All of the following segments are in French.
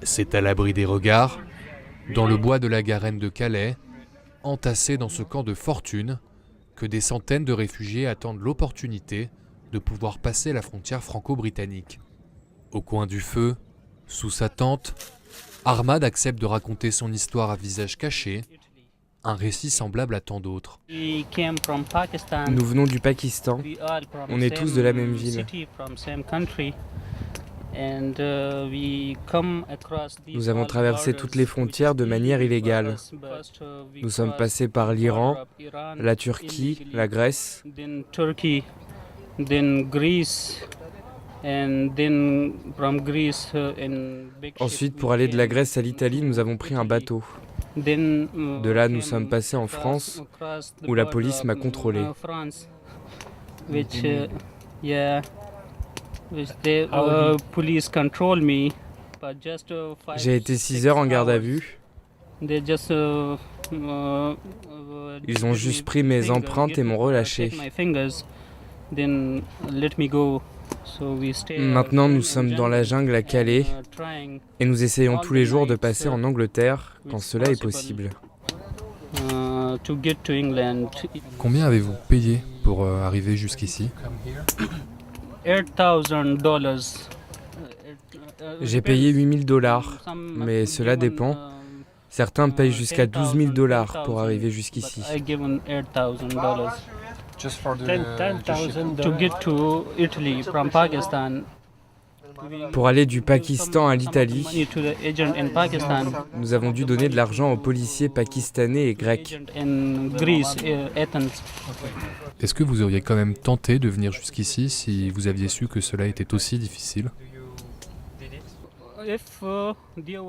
C'est à l'abri des regards, dans le bois de la Garenne de Calais, entassé dans ce camp de fortune, que des centaines de réfugiés attendent l'opportunité de pouvoir passer la frontière franco-britannique. Au coin du feu, sous sa tente, Ahmad accepte de raconter son histoire à visage caché, un récit semblable à tant d'autres. Nous venons du Pakistan, on est tous de la même ville. Nous avons traversé toutes les frontières de manière illégale. Nous sommes passés par l'Iran, la Turquie, la Grèce. Ensuite, pour aller de la Grèce à l'Italie, nous avons pris un bateau. De là, nous sommes passés en France, où la police m'a contrôlé. J'ai été 6 heures en garde à vue. Ils ont juste pris mes empreintes et m'ont relâché. Maintenant, nous sommes dans la jungle à Calais et nous essayons tous les jours de passer en Angleterre quand cela est possible. Combien avez-vous payé pour arriver jusqu'ici ? J'ai payé $8 000, mais cela dépend. Certains payent jusqu'à $12 000 pour arriver jusqu'ici. Pour aller du Pakistan à l'Italie, nous avons dû donner de l'argent aux policiers pakistanais et grecs. Est-ce que vous auriez quand même tenté de venir jusqu'ici si vous aviez su que cela était aussi difficile ?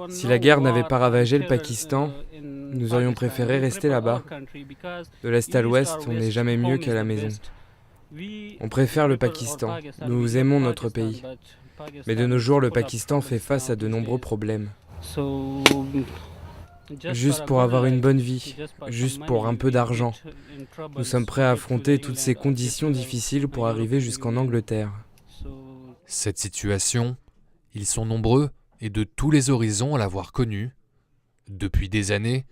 Si la guerre n'avait pas ravagé le Pakistan, nous aurions préféré rester là-bas. De l'est à l'ouest, on n'est jamais mieux qu'à la maison. On préfère le Pakistan. Nous aimons notre pays. Mais de nos jours, le Pakistan fait face à de nombreux problèmes. Juste pour avoir une bonne vie, juste pour un peu d'argent. Nous sommes prêts à affronter toutes ces conditions difficiles pour arriver jusqu'en Angleterre. Cette situation, ils sont nombreux et de tous les horizons à l'avoir connue. Depuis des années,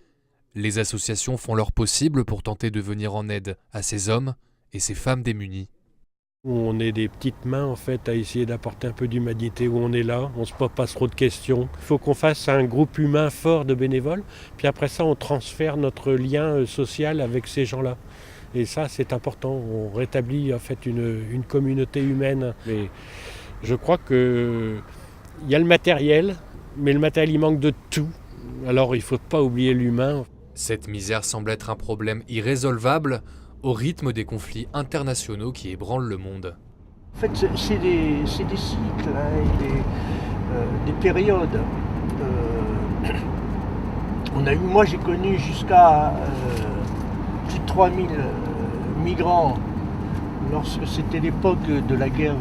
les associations font leur possible pour tenter de venir en aide à ces hommes et ces femmes démunies. On est des petites mains en fait à essayer d'apporter un peu d'humanité où on est là, on se pose pas trop de questions. Il faut qu'on fasse un groupe humain fort de bénévoles, puis après ça on transfère notre lien social avec ces gens-là. Et ça c'est important, on rétablit en fait une communauté humaine. Et je crois que il y a le matériel, mais le matériel il manque de tout. Alors il ne faut pas oublier l'humain. Cette misère semble être un problème irrésolvable au rythme des conflits internationaux qui ébranlent le monde. En fait, c'est des cycles, des périodes. Moi, j'ai connu jusqu'à plus de 3000 migrants lorsque c'était l'époque de la guerre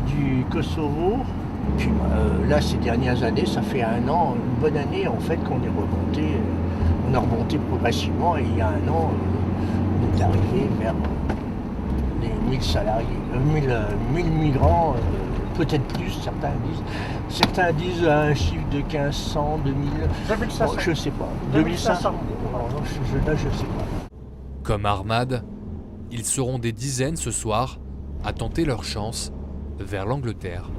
du Kosovo. Puis là, ces dernières années, ça fait 1 an, une bonne année en fait, qu'on est remonté. On a remonté progressivement et il y a 1 an, on est arrivé vers les 1000 salariés, 1000 migrants, peut-être plus, certains disent un chiffre de 1500, 2000, 2500. Bon, je sais pas, 2500, là je sais pas. Comme Ahmad, ils seront des dizaines ce soir à tenter leur chance vers l'Angleterre.